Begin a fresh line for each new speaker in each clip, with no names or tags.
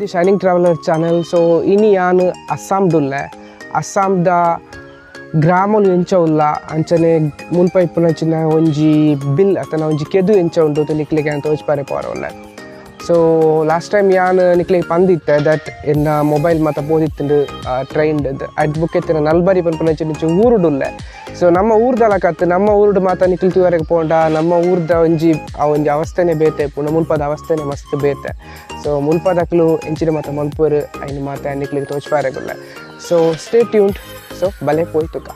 the Shining Traveler channel. So ini yaan Assam dulle. Assam da ಗ್ರಾಮಲು ಎಂಚ ಉಲ್ಲ ಅಂಚನೆ ಮುಲ್ಪ ಇಪ್ಪುನಂಚಿನ ಒಂಜಿ ಬಿಲ್ ಅತನ ಒಂಜಿ ಕೆದು ಎಂಚ ಉಂಡು ನಿಕ್ಲಿಗೆ ಅಂತ ತೋಚ್ಪಾರೆ ಪೋರೊಲ್ಲ. ಸೊ ಲಾಸ್ಟ್ ಟೈಮ್ ಯಾನ್ ನಿಕ್ಲಿಗೆ ಪಂದಿತ್ತೆ ದಟ್ ಎನ್ನ ಮೊಬೈಲ್ ಮಾತ ಬೋದಿತ್ತು ಟ್ರೈನ್ಡ್ ಅಡ್ ಬುಕ್ ಎತ್ತಿನ ನಲ್ಬರಿ ಪನ್ಪುನಂಚಿನ ಊರುಡುಲ್ಲೆ. ಸೊ ನಮ್ಮ ಊರ್ದಲ್ಲ ಕತ್ತು ನಮ್ಮ ಊರುಡು ಮಾತ ನಿಕ್ಲಿ ತೂವರೆಗೆ ಪೋಂಡ ನಮ್ಮ ಊರ್ದ ಒಂಜಿ ಒಂಜಿ ಅವಸ್ಥೆನೇ ಬೇತೆ ಪುಣ ಮುಲ್ಪದ ಅವಸ್ಥೆನೇ ಮಸ್ತ್ ಬೇತೆ. ಸೊ ಮುಲ್ಪದಕ್ಲು ಎಂಚಿನ ಮಾತ ಮಲ್ಪುರು ಐನು ಮಾತ ನಿಕ್ಲಿಗೆ ತೋಚ್ಪಾರೆಗುಲ್ಲ. So stay tuned. ಸೊ ಬಲೆ ಪೋಯ್ತುಕ.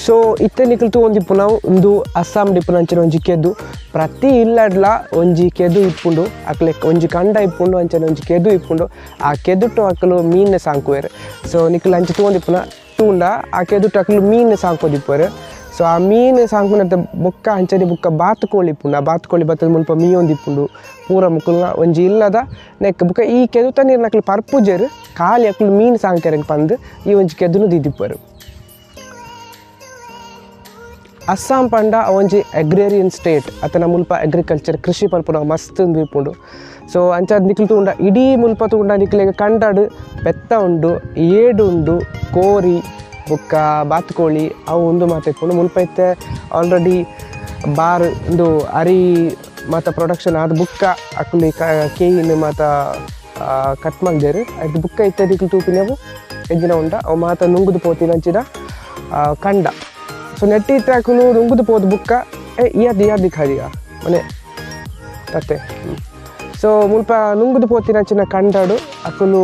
ಸೊ ಇತ್ತೆ ನಿಕ್ಲಿತು ಒಂಜಿ ಪುನಃ ಒಂದು ಅಸ್ಸಾಂ ಡಿಪ್ಪುನಂಚಿನ ಒಂಜಿ ಕೆದು ಪ್ರತಿ ಇಲ್ಲಡ್ಲ ಒಂಜಿ ಕೆದು ಇಪ್ಪುಂಡು ಅಕ್ಲೆ ಒಂಜಿ ಕಂಡ ಇಪ್ಪುಂಡು ಅಂಚನೆ ಒಂಜಿ ಕೆದು ಇಪ್ಪುಂಡು ಆ ಕೆದುಟ್ಟು ಅಕ್ಕಲು ಮೀನೆ ಸಾಂಕುವೆರು. ಸೊ ನಿಕ್ಲು ಅಂಚೆ ತಗೊಂಡಿ ಪುನಃ ತೂಂಡ ಆ ಕೆದುಟ್ಟು ಅಕ್ಕಲು ಮೀನೆ ಸಾಂಕೋದಿಪ್ಪರು. ಸೊ ಆ ಮೀನು ಸಾಂಕುನಂತ ಬೊಕ್ಕ ಅಂಚನೆ ಬೊಕ್ಕ ಬಾತುಕೋಳಿ ಇಪ್ಪುಂಡು. ಆ ಬಾತುಕೋಳಿ ಬತ್ತದ ಮುಲ್ಪ ಮೀಯೊಂದಿಪ್ಪುಂಡು ಪೂರ ಮುಕ್ಕಲ್ನ ಒಂಜಿ ಇಲ್ಲದ ನೆಕ್ ಬೊಕ್ಕ ಈ ಕೆದುತ ನೀರು ಅಕ್ಲು ಪರ್ಪುಜರು ಖಾಲಿ ಅಕ್ಲು ಮೀನು ಸಾಂಕೆರೆಗೆ ಪಂದು ಈ ಒಂಜಿ ಕೆದುನು ದಿದಿಪ್ಪರು. ಅಸ್ಸಾಂ ಪಂಡ ಒಂಜಿ ಅಗ್ರೇರಿಯನ್ ಸ್ಟೇಟ್ ಅತನ ಮುಲ್ಪ ಅಗ್ರಿಕಲ್ಚರ್ ಕೃಷಿ ಪಲ್ಪುನ ಮಸ್ತ್ ಇಪ್ಪುಂಡು. ಸೊ ಅಂಚಾದ ನಿಕ್ಲು ತೂಂಡ ಇಡೀ ಮುಲ್ಪ ತೂಂಡ ನಿಕ್ಲೆಗೆ ಕಂಡಾಡು ಬೆತ್ತ ಉಂಡು, ಏಡು ಉಂಡು, ಕೋರಿ ಬೊಕ್ಕ ಬಾತುಕೋಳಿ ಅವು ಒಂದು ಮಾತ ಇಪ್ಪುಂಡು. ಮುಲ್ಪ ಇತ್ತೆ ಆಲ್ರೆಡಿ ಬಾರ್ ಒಂದು ಅರಿ ಮಾತ ಪ್ರೊಡಕ್ಷನ್ ಆದ ಬುಕ್ಕ ಅಕ್ಲಿ ಕೇಯಿನ ಮಾತ ಕಟ್ ಮಲ್ದೇರು ಅದು ಬುಕ್ಕ ಇತ್ತೆ ನಿಕ್ಲು ತೂಪಿನವು ಎಜ್ಜಿನ ಉಂಡ ಅವು ಮಾತ ನುಂಗುದು ಪೋತಿನ ಅಂಚಿನ ಕಂಡ. ಸೊ ನೆಟ್ಟಿ ಇತ್ತೆ ಅಕ್ಕಲು ನುಂಗುದು ಪೋದು ಬುಕ್ಕ ಇಯದ್ದು ಖಾದಿಯ ಮನೆ ತತ್ತೆ. ಸೊ ಮುಲ್ಪ ನುಂಗುದು ಪೋತಿನ ಅಂಚಿನ ಕಂಡಾಡು ಅಕ್ಕಲು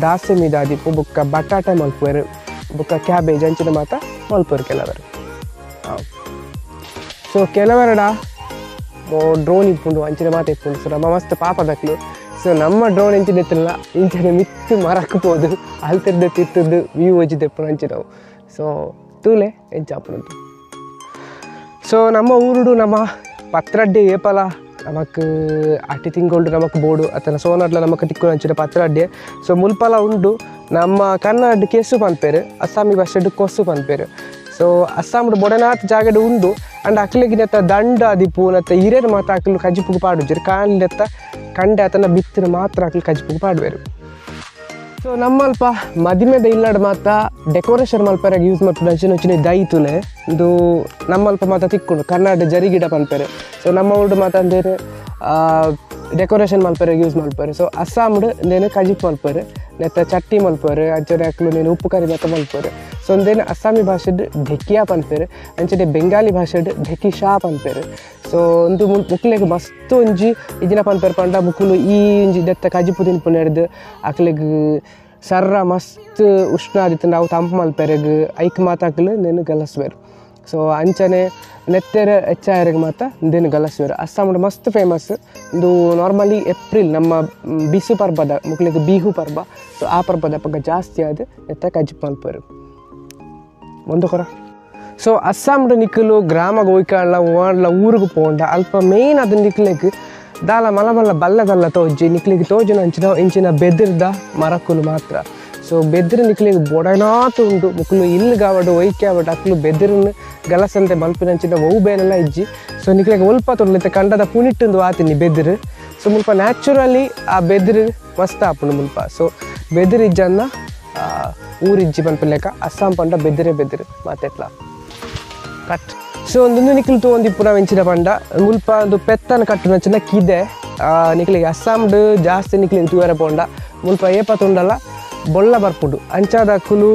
ದಾಸೆ ಮೀದಾದಿಪ್ಪು ಬುಕ್ಕ ಬಟಾಟೆ ಮಲ್ಪುವೆರು ಬುಕ್ಕ ಕ್ಯಾಬೇಜ್ ಅಂಚಿನ ಮಾತ ಮಲ್ಪುವೆರು ಕೆಲವರು. ಸೊ ಕೆಲವರಡ ಡ್ರೋನ್ ಇಪ್ಪುಂಡು ಅಂಚಿನ ಮಾತ ಇಪ್ಪುಂಡು. ಸೊ ನಮ್ಮ ಮಸ್ತ್ ಪಾಪದಕ್ಲು. ಸೊ ನಮ್ಮ ಡ್ರೋನ್ ಎಂಚಿನ ಎತ್ತಿಲ್ಲ ಇಂಚಿನ ಮಿತ್ತು ಮರಕ್ಬೋದು ಅಲ್ತಿರ್ದು ತಿತ್ತದ್ದು ವ್ಯೂ ವಜ್ಜಿದೆ ಇಪ್ಪುಂಡು ಅಂಚಿನವು. ಸೊ ತೂಲೆ ಎಂಚಾಪುನಂತು. ಸೊ ನಮ್ಮ ಊರುಡು ನಮ್ಮ ಪತ್ರಡ್ಡೆ ಏಪಲ ನಮಕ್ ಅಟ್ಟಿ ತಿಂಗಳು ನಮಕ್ ಬೋಡು ಅತನ ಸೋನಾಡ್ಲ ನಮಕ್ ತಿಕ್ಕು ಅಂಚಿನ ಪತ್ರಡ್ಡೆ. ಸೊ ಮುಲ್ಪಲ ಉಂಡು ನಮ್ಮ ಕನ್ನಡ ಕೆಸು ಪನ್ಪೇರು ಅಸ್ಸಾಮಿ ಭಾಷೆಡು ಕೊಸ್ಸು ಪನ್ಪೇರು. ಸೊ ಅಸ್ಸಾಮ್ಡು ಬೊಡನಾತ್ ಜಾಗಡು ಉಂಡು ಅಂಡ್ ಅಕ್ಲಿಗಿನತ್ತ ದಂಡ ದಿಪ್ಪು ನತ್ತ ಹಿರಿಯರು ಮಾತ ಅಕ್ಲು ಕಜಿಪುಗು ಪಾಡುಜರು ಕಾಲಿನತ್ತ ಕಂಡೆ ಅತನ ಬಿತ್ತಿನ ಮಾತ್ರ ಅಕ್ಲು ಕಜಿಪುಗು ಪಾಡುವೆರು. ಸೊ ನಮ್ಮಲ್ಪ ಮದಿಮೆದ ಇಲ್ಲಡ್ ಮಾತ ಡೆಕೋರೇಷನ್ ಮಲ್ಪರಾಗಿ ಯೂಸ್ ಮಾಡ್ಕೊಂಡು ಅಂಚಿನ ದೈತುಲೆ ಇದು ನಮ್ಮಲ್ಪ ಮಾತ ತಿಕ್ಕೊಂಡು ಕನ್ನಡ ಜರಿಗಿಡ ಪನ್ಪೇರೆ. ಸೊ ನಮ್ಮ ಊರ್ಡು ಮಾತ ಅಂದೇನು ಡೆಕೋರೇಷನ್ ಮಲ್ಪರಾಗಿ ಯೂಸ್ ಮಲ್ಪೇರು. ಸೊ ಅಸ್ಸಾಮ್ಡು ನೇನು ಕಜಿಪ್ ಮಲ್ಪೇರು ನೆತ್ತ ಚಟ್ಟಿ ಮಲ್ಪೇರು ಅಂಚನೆ ಅಕ್ಲು ನೇನು ಉಪ್ಪು ಕರಿ ಮಾತ ಮಲ್ಪೇರು. ಸೊ ಒಂದೇನು ಅಸ್ಸಾಮಿ ಭಾಷೆಡ್ ಢೆಕಿಯಾ ಪನ್ಪೇರು ಅಂಚನೆ ಬೆಂಗಾಲಿ ಭಾಷೆಡ್ ಢೆಕಿ ಶಾ ಪನ್ಪೇರು. ಸೊ ಒಂದು ಮುಕ್ಲೆಗ್ ಮಸ್ತ್ ಒಂಜಿ ಇದಿನ ಪನ್ಪೇರು ಪಂಡ ಮುಕ್ಕುಲು ಈ ಒಂಜಿ ದೆತ್ತ ಕಜಿಪು ತಿನ್ಪು ನೆಡ್ದು ಅಕ್ಲೆಗ್ ಸರ್ರ ಮಸ್ತ್ ಉಷ್ಣ ಆದಿತ್ತು ನಾವು ತಂಪು ಮಲ್ಪೆರೆಗ್ ಐಕ್ ಮಾತಾಕಲು ನೇನು ಗಲಸ್ವೇರು. ಸೊ ಅಂಚನೆ ನೆತ್ತೆರೆ ಹೆಚ್ಚಾಯರೆಗೆ ಮಾತ ನೇನು ಗಲಸ್ವೇರು. ಅಸ್ಸಾಮ್ಡು ಮಸ್ತ್ ಫೇಮಸ್ ಒಂದು ನಾರ್ಮಲಿ ಏಪ್ರಿಲ್ ನಮ್ಮ ಬಿಸು ಪರ್ಬದ ಮುಕ್ಲಿಗೆ ಬಿಹು ಪರ್ಬ. ಸೊ ಆ ಪರ್ಬದ ಪಕ್ಕ ಜಾಸ್ತಿ ಆದ ನೆತ್ತ ಕಜಿಪ್ ಮಲ್ಪೇರು ಒಂದು ಕೊರ. ಸೊ ಅಸ್ಸಾಮ್ಡು ನಿಕ್ಕಲು ಗ್ರಾಮಗೆ ಹೋಯ್ಕಾಳ ಓಡ್ಲ ಊರಿಗೆ ಪೋಂಡ ಅಲ್ಪ ಮೇಯ್ನ್ ಅದು ನಿಕ್ಲೆಗ್ ದಾಲ ಮಲಮಲ್ಲ ಬಲ್ಲದಲ್ಲ ತೋಜಿ ನಿಕ್ಲಿಗೆ ತೋಜನ ಅಂಚಿನ ಇಂಚಿನ ಬೆದಿರ್ದ ಮರಕ್ಕುಲು ಮಾತ್ರ. ಸೊ ಬೆದಿರು ನಿಕ್ಲಿಗೆ ಬೊಡನಾತು ಉಂಡು ಮುಕ್ಕಲು ಇಲ್ಲಿ ಗಾವಡು ಒಯ್ಕೆ ಆವಡು ಅಕ್ಲು ಬೆದಿರನ್ನು ಗಲಸಂತೆ ಮಲ್ಪಿನಂಚಿನ ಒವು ಬೇನೆಲ್ಲ ಇಜ್ಜಿ. ಸೊ ನಿಕ್ಲಿಗೆ ಒಲ್ಪ ತೊಡ್ಲಿತ್ತೆ ಕಂಡದ ಪುನಿಟ್ಟೊಂದು ಆತೀನಿ ಬೆದಿರು. ಸೊ ಮುಲ್ಪ ನ್ಯಾಚುರಲಿ ಆ ಬೆದಿರು ಮಸ್ತ್ ಆಪುಂಡು ಮುಲ್ಪ. ಸೊ ಬೆದಿರು ಇಜ್ಜನ್ನ ಊರಿಜ್ಜಿ ಪನ್ಪಿಲ್ಲೇಕ ಅಸ್ಸಾಂ ಪಂಡ ಬೆದಿರೇ ಬೆದಿರು ಮಾತೆಟ್ಲ ಕಟ್. ಸೊ ಒಂದೊಂದು ನಿಕ್ಲು ತೊಗೊಂದಿಪ್ಪು ನಾವು ಎಂಚಿನ ಪಂಡ ಮುಲ್ಪ ಒಂದು ಪೆತ್ತನ ಕಟ್ಟು ನಚ್ಚಿನ ಕಿದೆ ನಿಕ್ಲಿಗೆ ಅಸ್ಸಾಮ್ಡು ಜಾಸ್ತಿ ನಿಕ್ಲಿಗೆ ತೂವರೆ ಪೋಂಡ ಮುಲ್ಪ ಏಪ ತುಂಡಲ್ಲ ಬೊಳ್ಳ ಬರ್ಪುಂಡು ಅಂಚಾದ ಅಕ್ಕುಲು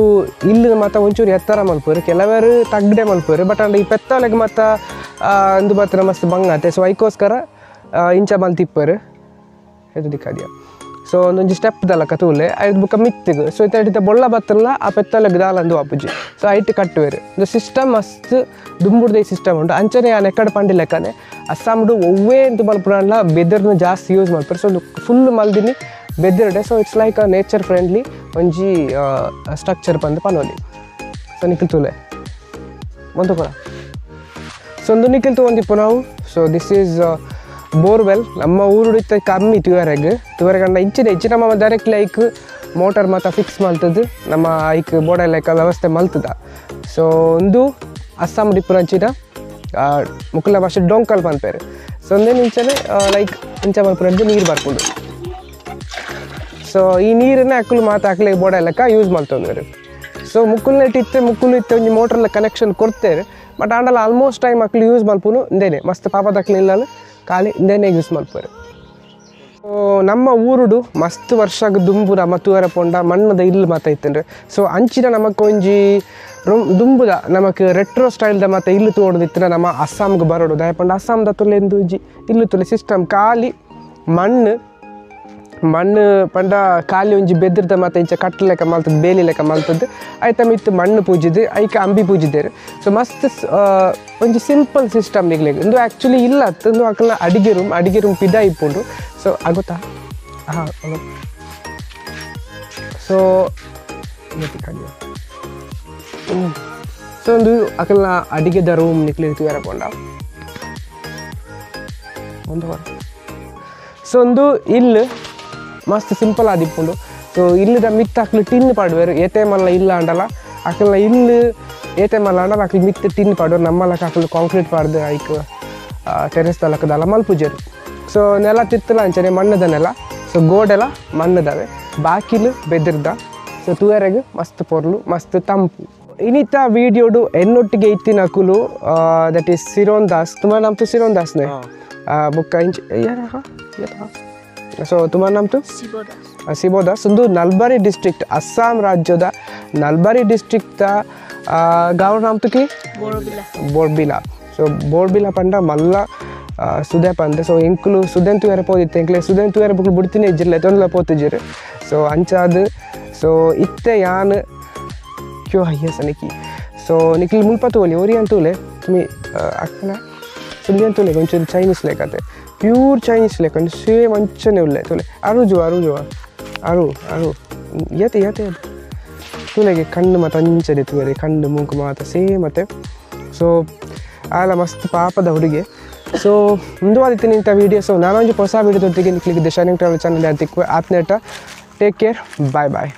ಇಲ್ಲಿ ಮಾತ ಒಂಚೂರು ಎತ್ತರ ಮಲ್ಪರು ಕೆಲವರು ತಗ್ಡೆ ಮಲ್ಪರು. ಬಟ್ ಅಂಡ್ ಈ ಪೆತ್ತಲೆಗೆ ಮಾತ ಒಂದು ಮಾತ್ರ ಮಸ್ತ್ ಬಂಗಾತೆ. ಸೊ ಐಕೋಸ್ಕರ ಇಂಚ ಮಲ್ತಿಪ್ಪರು ಎದು ದಿಕ್ಕಾದ್ಯ. ಸೊ ಒಂದೊಂದು ಸ್ಟೆಪ್ ದಲ್ಲ ಕತೂಲೆ ಐದು ಬುಕ್ಕ ಮಿತ್ತಿಗೆ. ಸೊ ಇತ್ತ ಬೊಳ್ಳ ಬತ್ತಲ್ಲ ಆ ಪೆತ್ತಲೆಗೆ ದಾಲಂದು ಆಪುಜಿ. ಸೊ ಐಟ್ ಕಟ್ಟುವೆರು ಒಂದು ಸಿಸ್ಟಮ್ ಮಸ್ತ್ ದುಂಬುಡ್ದೆ ಸಿಸ್ಟಮ್ ಉಂಟು ಅಂಚನೆ ಆ ನೆಕ್ಕಡ ಪಂಡಿ ಲೆಕ್ಕನೆ ಅಸ್ಸಾಮ್ಡು ಒವ್ವೇ ಅಂತ ಮಲ್ಪುರಲ್ಲ ಬೆದರ್ನ ಜಾಸ್ತಿ ಯೂಸ್ ಮಾಡ್ತಾರೆ. ಸೊ ಫುಲ್ ಮಲ್ದಿನಿ ಬೆದರ್ಡೆ. So it's like a nature friendly ಒಂಜಿ ಸ್ಟ್ರಕ್ಚರ್ ಬಂದು ಪನೋಲಿ. ಸೊ ನಿಖಿಲ್ ತೂಲೆ ಒಂದು ಕೊರ. ಸೊ ಒಂದು ನಿಖಿಲ್ ತೊಗೊಂದಿಪ್ಪು ನಾವು. ಸೊ ದಿಸ್ ಈಸ್ ಬೋರ್ವೆಲ್ ನಮ್ಮ ಊರು ಕಮ್ಮಿ ತುವರೆಗಂಡ ಇಂಚಿನ ನಮ್ಮ ಡೈರೆಕ್ಟ್ ಲೈಕ್ ಮೋಟರ್ ಮಾತ ಫಿಕ್ಸ್ ಮಲ್ತದ್ದು ನಮ್ಮ ಐಕ್ ಬೋರ್ಡರ್ ಲೈಕ್ ವ್ಯವಸ್ಥೆ ಮಲ್ತದ. ಸೊ ಒಂದು ಅಸ್ಸಾಂ ಡಿಪ್ಪುನಂಚಿನ ಮುಕ್ಕಲ ಭಾಷೆ ಡೊಂಕಲ್ ಪನ್ಪೇರು. ಸೊ ಒಂದೇ ಇಂಚನೆ ಲೈಕ್ ಇಂಚ ಮಲ್ಪುರದ್ದು ನೀರು ಬರ್ಕೊಂಡು ಸೊ ಈ ನೀರನ್ನ ಅಕ್ಕಲು ಮಾತು ಹಾಕ್ಲಿ ಬೋಡ ಲೆಕ್ಕ ಯೂಸ್ ಮಾಡ್ತಂದ್ರೆ ಸೊ ಮುಕ್ಕುಲು ಇತ್ತೆ ಒಂದು ಮೋಟ್ರಲ್ಲ ಕನೆಕ್ಷನ್ ಕೊಡ್ತೇವೆ ಬಟ್ ಆಂಡಲ್ಲ ಆಲ್ಮೋಸ್ಟ್ ಟೈಮ್ ಅಕ್ಕಲು ಯೂಸ್ ಮಲ್ಪುನು ಇಂದೇನೆ ಮಸ್ತ್ ಪಾಪದ ಅಕ್ಕಲು ಇಲ್ಲ ಖಾಲಿ ಇಂದೇನೆ ಯೂಸ್ ಮಲ್ಪರು ಸೊ ನಮ್ಮ ಊರುಡು ಮಸ್ತ್ ವರ್ಷಕ್ಕೆ ದುಂಬುದ ಮತ್ತುವರೆ ಪೊಂಡ ಮಣ್ಣದ ಇಲ್ಲು ಮಾತ ಇತ್ತಂದ್ರೆ ಸೊ ಅಂಚಿನ ನಮಕ್ ಒಂಜಿ ದುಂಬುದ ನಮಕ್ ರೆಟ್ರೋ ಸ್ಟೈಲ್ದ ಮತ್ತೆ ಇಲ್ಲು ತೋಡದಿತ್ತಿನ ನಮ್ಮ ಅಸ್ಸಾಂಗೆ ಬರೋಡು ದಯಪಂಡ ಅಸ್ಸಾಂದ ತೊಲೆಂದು ಇಲ್ಲು ತೊಲೆ ಸಿಸ್ಟಮ್ ಖಾಲಿ ಮಣ್ಣು ಪಂಡ ಖಾಲಿ ಒಂಜಿ ಬೆದ್ರದ ಮತ್ತೆ ಇಂಚ ಕಟ್ಟ ಲೆಕ್ಕ ಮಲ್ತದ್ದು ಬೇಲಿ ಲೆಕ್ಕ ಮಲ್ತದ್ದು ಆಯ್ತಾ ಮಿತ್ತು ಮಣ್ಣು ಪೂಜಿದ್ದು ಐಕ ಅಂಬಿ ಪೂಜಿದ್ದೇರು ಸೊ ಮಸ್ತ್ ಒಂಜಿ ಸಿಂಪಲ್ ಸಿಸ್ಟಮ್ ನಿಗ್ಲಿಗೆ ಇಂದು ಆ್ಯಕ್ಚುಲಿ ಇಲ್ಲ ಒಂದು ಅಕ್ಕಲ್ನ ಅಡಿಗೆ ರೂಮ್ ಪಿದ ಇಪ್ಪುಂಡು ಸೊ ಆಗುತ್ತಾ ಹಾಂ ಸೊ ಸೊ ಒಂದು ಅಕ್ಕಲ್ನ ಅಡಿಗೆದ ರೂಮ್ ನಿಕ್ಲಿಗೆ ತೂರಕೊಂಡ ಸೊ ಒಂದು ಇಲ್ಲು ಮಸ್ತ್ ಸಿಂಪಲ್ ಆದಿಪ್ಪುಂಡು ಸೊ ಇಲ್ಲದ ಮಿತ್ತು ಅಕ್ಲು ಟಿನ್ ಪಾಡುವರು ಏತೆ ಮಲ್ಲ ಇಲ್ಲ ಅಂಡಲ್ಲ ಅಕ್ಕಲ್ನ ಇಲ್ಲು ಏತೆ ಮಲ್ಲ ಅಂಡಲ್ಲ ಅಕ್ಲು ಮಿತ್ತು ಟಿನ್ ಪಾಡುವರು ನಮ್ಮಲ್ಲಕ ಅಕ್ಕಲು ಕಾಂಕ್ರೀಟ್ ಪಾಡ್ದು ಐಕ್ ಟೆರೆಸ್ ತಲಕದಲ್ಲ ಮಲ್ಪುಜರು ಸೊ ನೆಲ ತಿತ್ತಲ ಅಂಚನೆ ಮಣ್ಣದ ನೆಲ ಸೊ ಗೋಡೆಲ್ಲ ಮಣ್ಣದವೆ ಬಾಕಿಲು ಬೆದರ್ದ ಸೊ ತೂವರೆಗೆ ಮಸ್ತ್ ಪೊರ್ಲು ಮಸ್ತ್ ತಂಪು ಇನ್ನಿತ್ತ ವೀಡಿಯೋಡು ಎನ್ನೊಟ್ಟಿಗೆ ಇತ್ತಿನ ಅಕುಲು ದಟ್ ಈಸ್ ಸಿರೋನ್ ದಾಸ್ ತುಂಬ ನಮ್ತು ಸಿರೋನ್ ದಾಸ್ನೆ ಬುಕ್ಕ ಇಂಚ್ ಸೊ ತುಂಬ ನಮ್ತು ಸಿಬೋದಾಸ್ ಒಂದು ನಲ್ಬಾರಿ ಡಿಸ್ಟ್ರಿಕ್ಟ್ ಅಸ್ಸಾಂ ರಾಜ್ಯದ ನಲ್ಬಾರಿ ಡಿಸ್ಟ್ರಿಕ್ಟ್ ಗಾಂವ್ ನಾಮ್ತುಕಿ ಬೋರ್ಬಿಲಾ ಸೊ ಬೋರ್ಬಿಲಾ ಪಂಡ ಮಲ್ಲ ಸುದೆ ಪಂದೆ ಸೊ ಎಂಕುಲು ಸುದೆನ್ ತೂವರೆ ಪೋದಿತ್ತೆ ಎಂಕ್ಲೆ ಸುದೆನ್ ತೂವರೆ ಬುಕ್ಲು ಬುಡ್ತಿನೇ ಇಜ್ಜಿರ್ಲೆ ತೊಂದಲ ಪೋತಿಜ್ಜಿರು ಸೊ ಅಂಚಾದು ಸೊ ಇತ್ತೆ ಯಾನ್ ಕ್ಯೋ ಹಯ್ಯ ಸನಿಕಿ ಸೊ ನಿಕ್ಲಿ ಮುಲ್ಪ ತೋಲಿ ಓರಿ ಅಂತೂಲೆ ತುಮಿ ಅಕ್ಕನ ಸುದ್ದಿ ಅಂತೂಲೆ ಒಂಚೂರು ಚೈನೀಸ್ ಲೆಕ್ಕತೆ ಪ್ಯೂರ್ ಚೈನೀಸ್ ಲೆಕ್ಕ ಸೇಮ್ ಅಂಚನೆ ಉಳ್ಳೆ ತೋಲೆ ಅರು ಯತೆ ತೂಲೆಗೆ ಕಣ್ಣು ಮತ್ತು ಅಂಚನೆ ತೂವರೆ ಕಣ್ಣು ಮೂಗು ಮಾತ ಸೇಮ್ ಮತ್ತೆ ಸೊ ಆಲ ಮಸ್ತ್ ಪಾಪದ ಹುಡುಗೆ ಸೊ ಮುಂದುವಾದಿತ್ತೀನಿ ಇಂಥ ವೀಡಿಯೋ ಸೊ ನಾನೊಂದು ಹೊಸ ವೀಡಿಯೋ ತೊಟ್ಟಿಗೆ ನಿಕ್ಲಿಕ್ಕೆ ಶೈನಿಂಗ್ ಟ್ರಾವೆಲ್ ಚಾನಲ್ ಯಾತಿಕ್ವೆ ಆತ್ನೇಟ ಟೇಕ್ ಕೇರ್ ಬಾಯ್